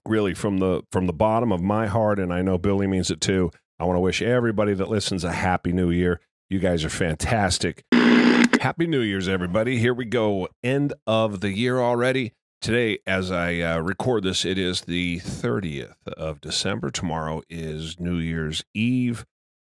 really from the bottom of my heart, and I know Billy means it too. I want to wish everybody that listens a happy new year. You guys are fantastic. Happy New Year's, everybody. Here we go. End of the year already. Today, as I record this, it is the 30th of December. Tomorrow is New Year's Eve,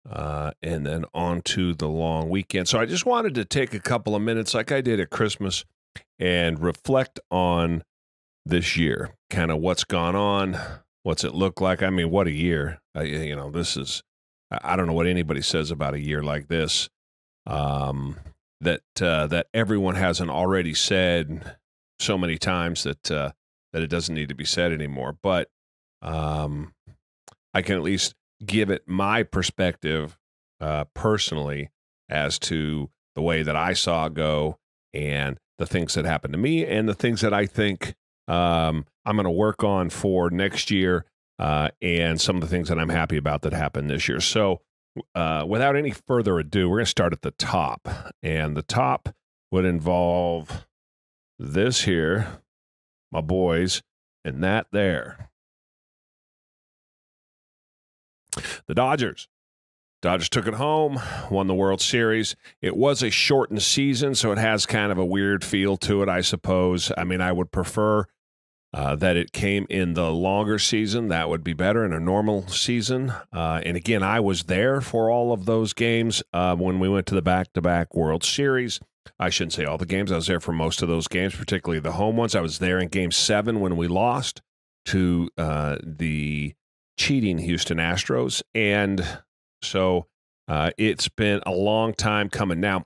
and then on to the long weekend. So I just wanted to take a couple of minutes, like I did at Christmas, and reflect on this year, kind of what's gone on, what's it look like. I mean, what a year. This is, I don't know what anybody says about a year like this, that everyone hasn't already said so many times that it doesn't need to be said anymore. But I can at least give it my perspective personally as to the way that I saw it go and the things that happened to me and the things that I think I'm going to work on for next year, and some of the things that I'm happy about that happened this year. So without any further ado, we're going to start at the top. And the top would involve this here, my boys, and that there. The Dodgers. Dodgers took it home, won the World Series. It was a shortened season, so it has kind of a weird feel to it, I suppose. I mean, I would prefer that it came in the longer season. That would be better in a normal season. And again, I was there for all of those games when we went to the back-to-back World Series. I shouldn't say all the games. I was there for most of those games, particularly the home ones. I was there in Game 7 when we lost to the cheating Houston Astros. And so it's been a long time coming. Now,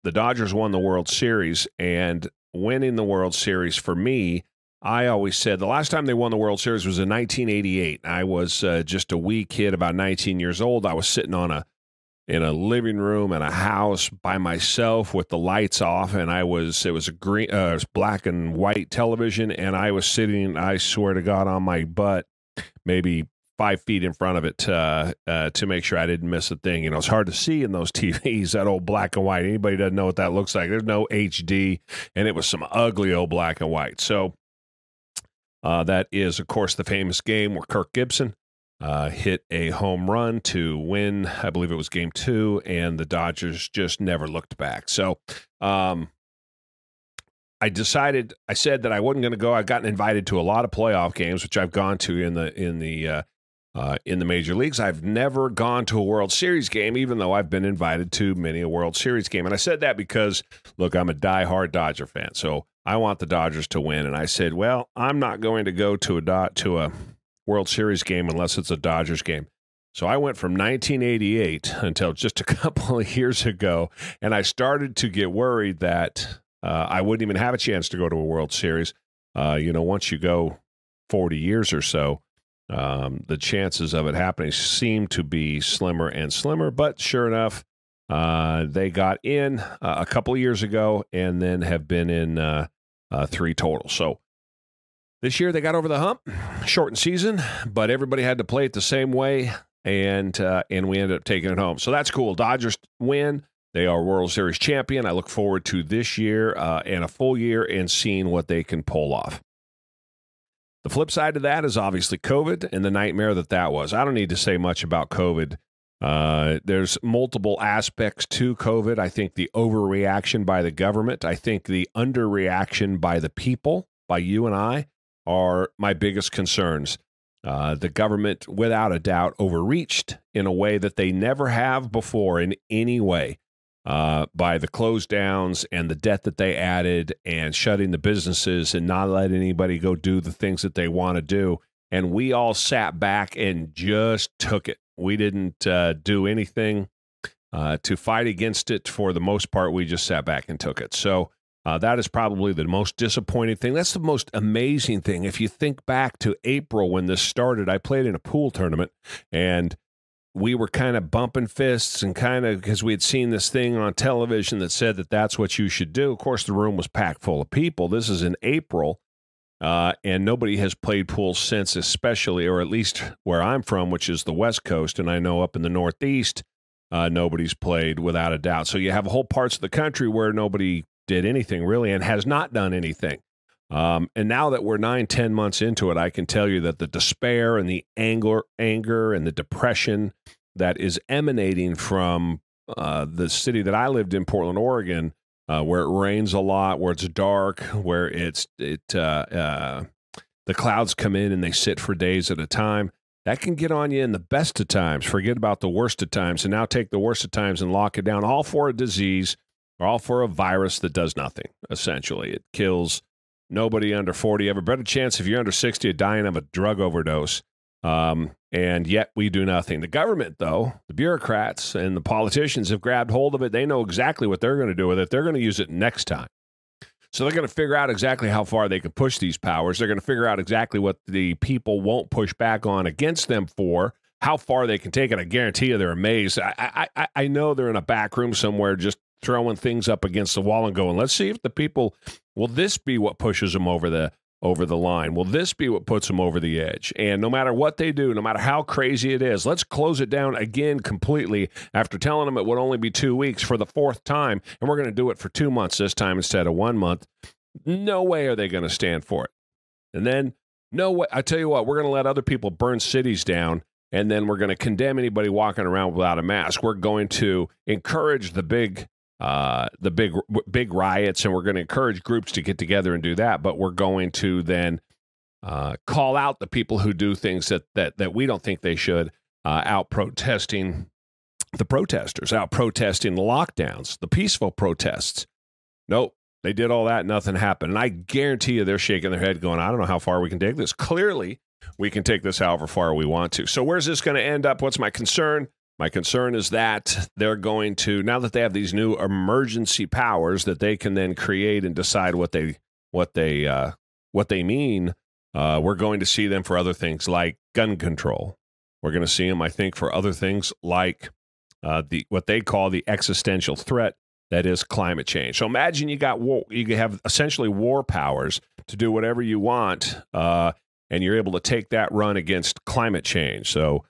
the Dodgers won the World Series, and winning the World Series for me, I always said the last time they won the World Series was in 1988. I was just a wee kid, about 19 years old. I was sitting in a living room in a house by myself with the lights off, and it was it was black and white television, and I was sitting, I swear to God, on my butt, maybe 5 feet in front of it to make sure I didn't miss a thing. It's hard to see in those TVs, that old black and white. Anybody doesn't know what that looks like. There's no HD, and it was some ugly old black and white. So that is, of course, the famous game where Kirk Gibson hit a home run to win, I believe it was Game 2, and the Dodgers just never looked back. So I said that I wasn't going to go. I've gotten invited to a lot of playoff games, which I've gone to in the major leagues. I've never gone to a World Series game, even though I've been invited to many a World Series game. And I said that because, look, I'm a diehard Dodger fan, so I want the Dodgers to win. And I said, well, I'm not going to go to a World Series game unless it's a Dodgers game. So I went from 1988 until just a couple of years ago, and I started to get worried that I wouldn't even have a chance to go to a World Series. Once you go 40 years or so, the chances of it happening seem to be slimmer and slimmer. But sure enough, they got in a couple of years ago and then have been in 3 total. So this year they got over the hump, shortened season, but everybody had to play it the same way, and we ended up taking it home. So that's cool. Dodgers win. They are World Series champion. I look forward to this year and a full year and seeing what they can pull off. The flip side of that is obviously COVID and the nightmare that was. I don't need to say much about COVID. There's multiple aspects to COVID. I think the overreaction by the government, I think the underreaction by the people, by you and I, are my biggest concerns. The government, without a doubt, overreached in a way that they never have before in any way. By the close downs and the debt that they added and shutting the businesses and not letting anybody go do the things that they want to do. And we all sat back and just took it. We didn't do anything to fight against it. For the most part, we just sat back and took it. So that is probably the most disappointing thing. That's the most amazing thing. If you think back to April when this started, I played in a pool tournament, and we were kind of bumping fists and kind of, because we had seen this thing on television that said that that's what you should do. Of course, the room was packed full of people. This is in April, and nobody has played pool since, especially, or at least where I'm from, which is the West Coast, and I know up in the Northeast, nobody's played without a doubt. So you have whole parts of the country where nobody did anything really and has not done anything. And now that we're 9-10 months into it, I can tell you that the despair and the anger and the depression that is emanating from the city that I lived in, Portland, Oregon, where it rains a lot, where it's dark, where the clouds come in and they sit for days at a time. That can get on you in the best of times. Forget about the worst of times, and now take the worst of times and lock it down, all for a disease or all for a virus that does nothing, essentially. It kills nobody under 40. You have a better chance if you're under 60 of dying of a drug overdose, and yet we do nothing. The government, though, the bureaucrats and the politicians have grabbed hold of it. They know exactly what they're going to do with it. They're going to use it next time. So they're going to figure out exactly how far they can push these powers. They're going to figure out exactly what the people won't push back on against them for, how far they can take it. I guarantee you they're amazed. I know they're in a back room somewhere just throwing things up against the wall and going, let's see if the people, will this be what pushes them over the line? Will this be what puts them over the edge? And no matter what they do, no matter how crazy it is, let's close it down again completely after telling them it would only be 2 weeks for the fourth time, and we're going to do it for 2 months this time instead of 1 month. No way are they going to stand for it. And then, no way, I tell you what, we're going to let other people burn cities down, and then we're going to condemn anybody walking around without a mask. We're going to encourage the big riots, and we're going to encourage groups to get together and do that. But we're going to then call out the people who do things that we don't think they should, out protesting the protesters, out protesting the lockdowns, the peaceful protests. Nope, they did all that. Nothing happened. And I guarantee you they're shaking their head going, I don't know how far we can take this. Clearly, we can take this however far we want to. So where's this going to end up? What's my concern? My concern is that they're going to, now that they have these new emergency powers that they can then create and decide what they mean, we're going to see them for other things like gun control. We're going to see them, I think, for other things like what they call the existential threat, that is climate change. So imagine you have essentially war powers to do whatever you want, and you're able to take that run against climate change. So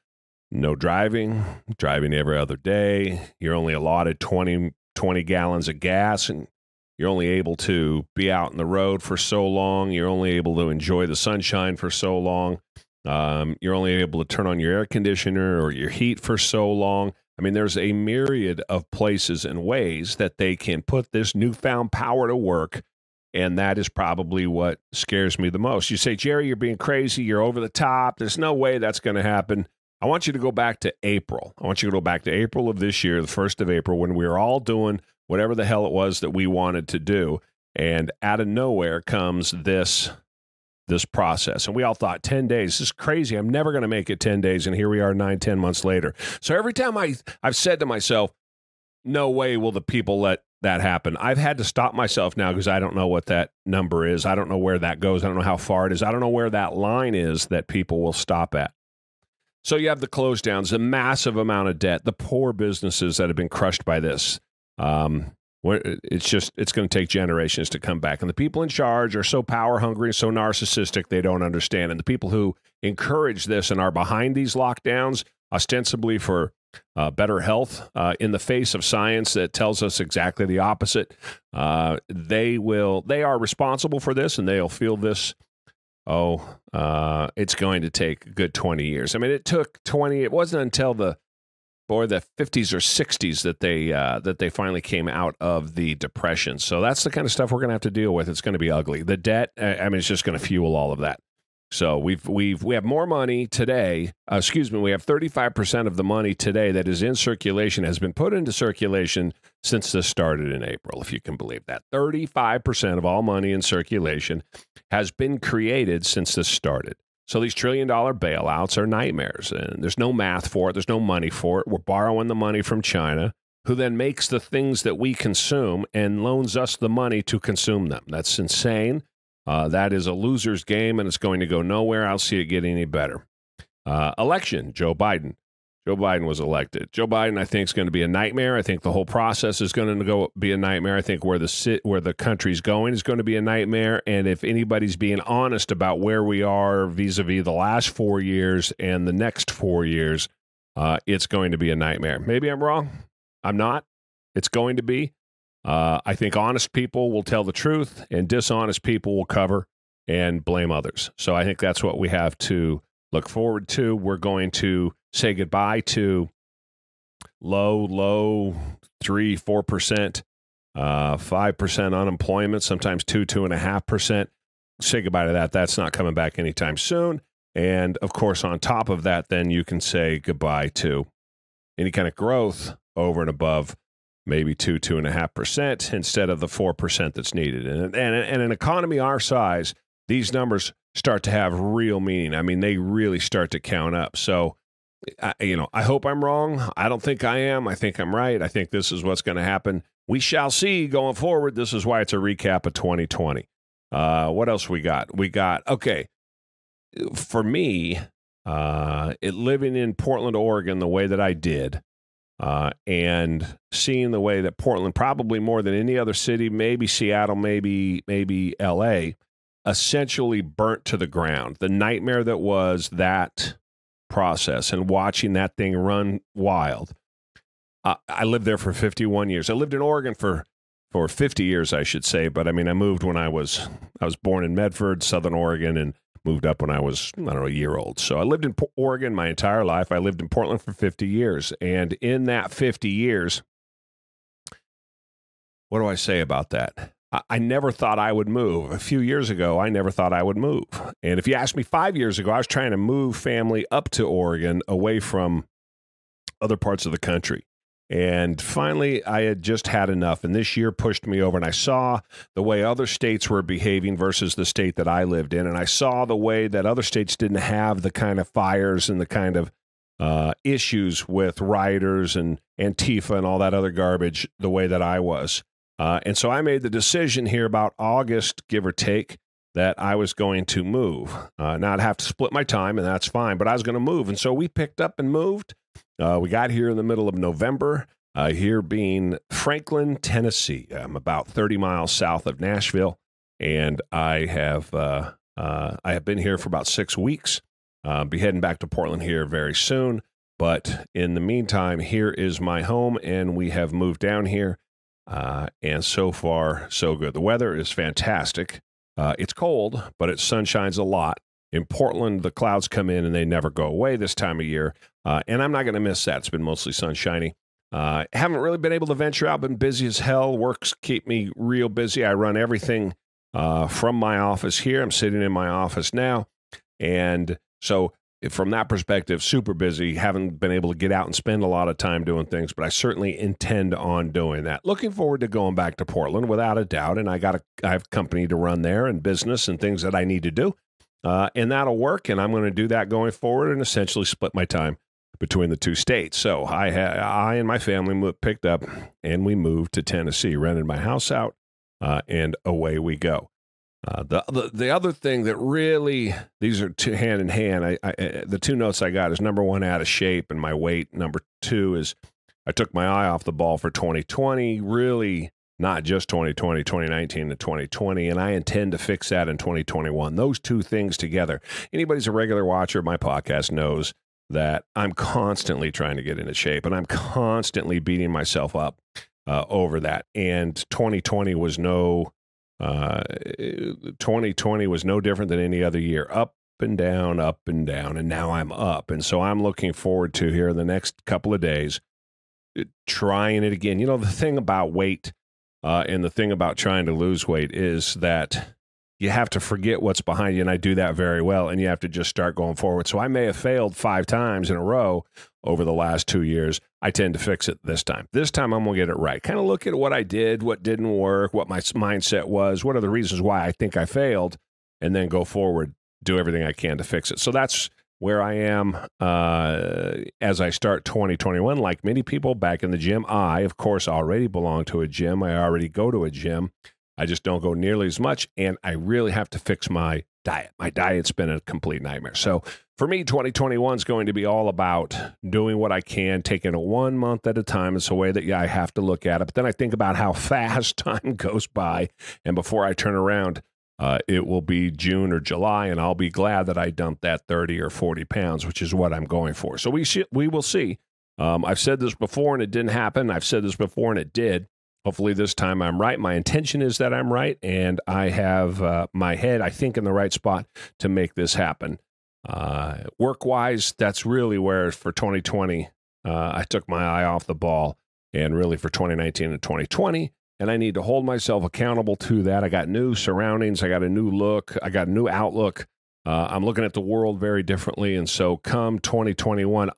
no driving every other day. You're only allotted 20 gallons of gas, and you're only able to be out in the road for so long. You're only able to enjoy the sunshine for so long. You're only able to turn on your air conditioner or your heat for so long. I mean, there's a myriad of places and ways that they can put this newfound power to work, and that is probably what scares me the most. You say, Jerry, you're being crazy. You're over the top. There's no way that's going to happen. I want you to go back to April. I want you to go back to April of this year, the 1st of April, when we were all doing whatever the hell it was that we wanted to do. And out of nowhere comes this process. And we all thought 10 days, this is crazy. I'm never going to make it 10 days. And here we are 9-10 months later. So every time I've said to myself, no way will the people let that happen. I've had to stop myself now because I don't know what that number is. I don't know where that goes. I don't know how far it is. I don't know where that line is that people will stop at. So you have the close downs, a massive amount of debt, the poor businesses that have been crushed by this. It's going to take generations to come back. And the people in charge are so power hungry, so narcissistic, they don't understand. And the people who encourage this and are behind these lockdowns, ostensibly for better health, in the face of science that tells us exactly the opposite, they are responsible for this, and they'll feel this. It's going to take a good 20 years. I mean, it took 20. It wasn't until the 50s or 60s that they finally came out of the Depression. So that's the kind of stuff we're going to have to deal with. It's going to be ugly. The debt, I mean, it's just going to fuel all of that. So we have more money today. We have 35% of the money today that is in circulation has been put into circulation since this started in April, if you can believe that. 35% of all money in circulation has been created since this started. So these $1 trillion bailouts are nightmares, and there's no math for it. There's no money for it. We're borrowing the money from China, who then makes the things that we consume and loans us the money to consume them. That's insane. That is a loser's game, and it's going to go nowhere. I don't see it getting any better. Election, Joe Biden. Joe Biden was elected. Joe Biden, I think, is going to be a nightmare. I think the whole process is going to be a nightmare. I think where the country's going is going to be a nightmare. And if anybody's being honest about where we are vis-a-vis the last 4 years and the next 4 years, it's going to be a nightmare. Maybe I'm wrong. I'm not. It's going to be. I think honest people will tell the truth, and dishonest people will cover and blame others. So I think that's what we have to look forward to. We're going to say goodbye to low 3-4%, 5% unemployment, sometimes 2.5%. Say goodbye to that. That's not coming back anytime soon. And of course, on top of that, then you can say goodbye to any kind of growth over and above maybe 2.5% instead of the 4% that's needed. And an economy our size, these numbers start to have real meaning. I mean, they really start to count up. So, I hope I'm wrong. I don't think I am. I think I'm right. I think this is what's going to happen. We shall see going forward. This is why it's a recap of 2020. What else we got? Okay, for me, living in Portland, Oregon, the way that I did, and seeing the way that Portland, probably more than any other city, maybe Seattle, maybe L.A., essentially burnt to the ground. The nightmare that was that process and watching that thing run wild. I lived there for 51 years. I lived in Oregon for 50 years, I should say. But I mean, I moved when I was born in Medford, Southern Oregon, and moved up when I was, a year old. So I lived in Oregon my entire life. I lived in Portland for 50 years. And in that 50 years, what do I say about that? I never thought I would move. A few years ago, I never thought I would move. And if you asked me 5 years ago, I was trying to move family up to Oregon away from other parts of the country. And finally, I had just had enough. And this year pushed me over. And I saw the way other states were behaving versus the state that I lived in. And I saw the way that other states didn't have the kind of fires and the kind of issues with rioters and Antifa and all that other garbage the way that I was. And so I made the decision here about August, give or take, that I was going to move. Now I'd have to split my time, and that's fine, but I was going to move. And so we picked up and moved. We got here in the middle of November, here being Franklin, Tennessee. I'm about 30 miles south of Nashville, and I have been here for about 6 weeks. Be heading back to Portland here very soon. But in the meantime, here is my home, and we have moved down here. And so far, so good. The weather is fantastic. It's cold, but it sunshines a lot. In Portland, the clouds come in and they never go away this time of year. And I'm not going to miss that. It's been mostly sunshiny. Haven't really been able to venture out. Been busy as hell. Works keep me real busy. I run everything from my office here. I'm sitting in my office now. And so from that perspective, super busy. Haven't been able to get out and spend a lot of time doing things, but I certainly intend on doing that. Looking forward to going back to Portland without a doubt. And I have company to run there and business and things that I need to do. And that'll work. And I'm going to do that going forward and essentially split my time between the two states. So I and my family picked up and we moved to Tennessee, rented my house out, and away we go. The other thing that really, these are two hand in hand. The two notes I got is number one, out of shape and my weight. Number two is I took my eye off the ball for 2020, really not just 2020, 2019 to 2020, and I intend to fix that in 2021. Those two things together. Anybody's a regular watcher of my podcast knows that I'm constantly trying to get into shape, and I'm constantly beating myself up over that. And 2020 was no 2020 was no different than any other year. Up and down, and now I'm up. And so I'm looking forward to here in the next couple of days trying it again. You know, the thing about weight and the thing about trying to lose weight is that you have to forget what's behind you, and I do that very well, and you have to just start going forward. So I may have failed 5 times in a row over the last 2 years. I tend to fix it this time. This time I'm going to get it right. Kind of look at what I did, what didn't work, what my mindset was, what are the reasons why I think I failed, and then go forward, do everything I can to fix it. So that's where I am as I start 2021. Like many people back in the gym, I, of course, already belong to a gym. I already go to a gym. I just don't go nearly as much, and I really have to fix my diet. My diet's been a complete nightmare. So for me, 2021 is going to be all about doing what I can, taking it 1 month at a time. It's a way that, I have to look at it. But then I think about how fast time goes by, and before I turn around, it will be June or July, and I'll be glad that I dumped that 30 or 40 pounds, which is what I'm going for. So we will see. I've said this before, and it didn't happen. I've said this before, and it did. Hopefully this time I'm right. My intention is that I'm right, and I have my head, I think, in the right spot to make this happen. Work-wise, that's really where for 2020, I took my eye off the ball, and really for 2019 and 2020, and I need to hold myself accountable to that. I got new surroundings. I got a new look. I got a new outlook. I'm looking at the world very differently, and so come 2021,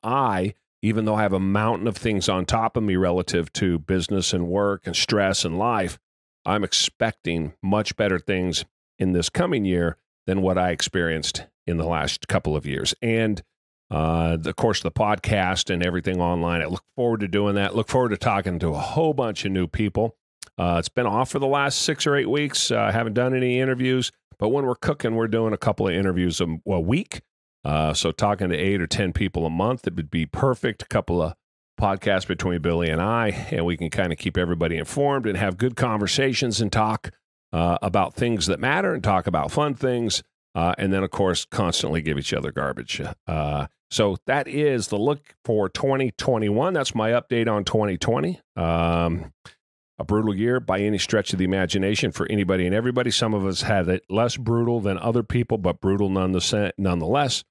even though I have a mountain of things on top of me relative to business and work and stress and life, I'm expecting much better things in this coming year than what I experienced in the last couple of years. And, of course, the podcast and everything online, I look forward to doing that. Look forward to talking to a whole bunch of new people. It's been off for the last 6 or 8 weeks. I haven't done any interviews, but when we're cooking, we're doing a couple of interviews a week. So talking to 8 or 10 people a month, it would be perfect. A couple of podcasts between Billy and I, and we can kind of keep everybody informed and have good conversations and talk about things that matter and talk about fun things. And then, of course, constantly give each other garbage. So that is the look for 2021. That's my update on 2020. A brutal year by any stretch of the imagination for anybody and everybody. Some of us had it less brutal than other people, but brutal nonetheless.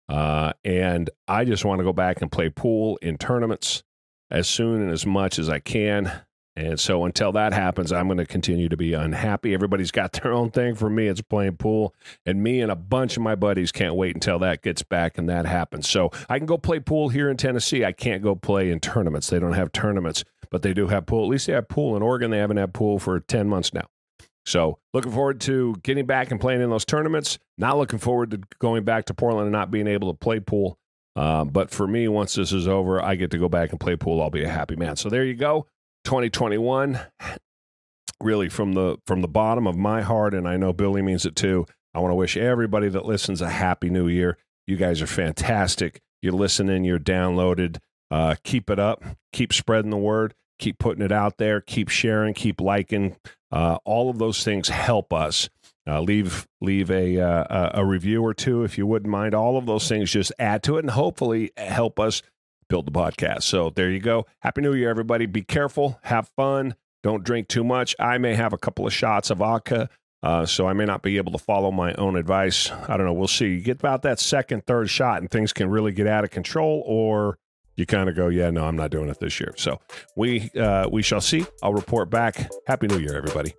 And I just want to go back and play pool in tournaments as soon and as much as I can. And so until that happens, I'm going to continue to be unhappy. Everybody's got their own thing. For me, it's playing pool. And me and a bunch of my buddies can't wait until that gets back and that happens. So I can go play pool here in Tennessee. I can't go play in tournaments. They don't have tournaments, but they do have pool. At least they have pool in Oregon. They haven't had pool for 10 months now. So looking forward to getting back and playing in those tournaments. Not looking forward to going back to Portland and not being able to play pool. But for me, once this is over, I get to go back and play pool. I'll be a happy man. So there you go. 2021, really from the bottom of my heart, and I know Billy means it too. I want to wish everybody that listens a happy new year. You guys are fantastic. You're listening. You're downloaded. Keep it up. Keep spreading the word. Keep putting it out there. Keep sharing. Keep liking. All of those things help us. Leave a review or two if you wouldn't mind. All of those things just add to it and hopefully help us build the podcast. So there you go. Happy New Year, everybody. Be careful. Have fun. Don't drink too much. I may have a couple of shots of vodka, so I may not be able to follow my own advice. I don't know. We'll see. You get about that second, third shot, and things can really get out of control, or you kind of go, yeah, no, I'm not doing it this year. So we shall see. I'll report back. Happy New Year, everybody.